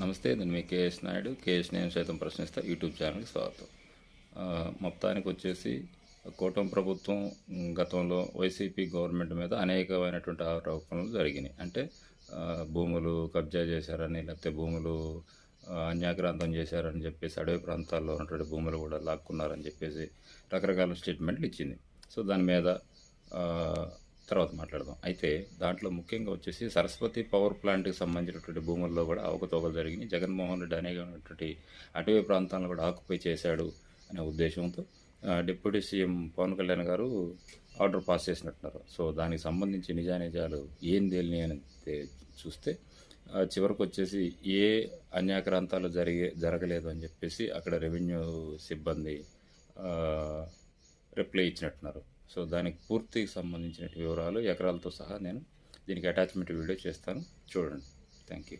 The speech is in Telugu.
నమస్తే, నేను మీ కేఎస్ నాయుడు. కేఎస్ నేను సైతం ప్రశ్నిస్తా యూట్యూబ్ ఛానల్కి స్వాగతం. మొత్తానికి వచ్చేసి కూటమి ప్రభుత్వం గతంలో వైసీపీ గవర్నమెంట్ మీద అనేకమైనటువంటి ఆరోపణలు జరిగినాయి. అంటే భూములు కబ్జా చేశారని, లేకపోతే భూములు అన్యాక్రాంతం చేశారని చెప్పేసి, అడవి ప్రాంతాల్లో ఉన్నటువంటి భూములు కూడా లాక్కున్నారని చెప్పేసి రకరకాల స్టేట్మెంట్లు ఇచ్చింది. సో దాని మీద తర్వాత మాట్లాడదాం. అయితే దాంట్లో ముఖ్యంగా వచ్చేసి సరస్వతి పవర్ ప్లాంట్కి సంబంధించినటువంటి భూముల్లో కూడా అవకతవకలు జరిగినాయి. జగన్మోహన్ రెడ్డి అనేకమైనటువంటి అటవీ ప్రాంతాలను కూడా ఆక్యుపై చేశాడు అనే ఉద్దేశంతో డిప్యూటీ సీఎం పవన్ కళ్యాణ్ గారు ఆర్డర్ పాస్ చేసినట్టున్నారు. సో దానికి సంబంధించి నిజానిజాలు ఏం తేలిని అని చూస్తే చివరికి వచ్చేసి ఏ అన్యాక్రాంతాలు జరగలేదు అని చెప్పేసి అక్కడ రెవెన్యూ సిబ్బంది రిప్లై ఇచ్చినట్టున్నారు. సో దానికి పూర్తికి సంబంధించిన వివరాలు ఎకరాలతో సహా నేను దీనికి అటాచ్మెంట్ వీడియో చేస్తాను, చూడండి. Thank you.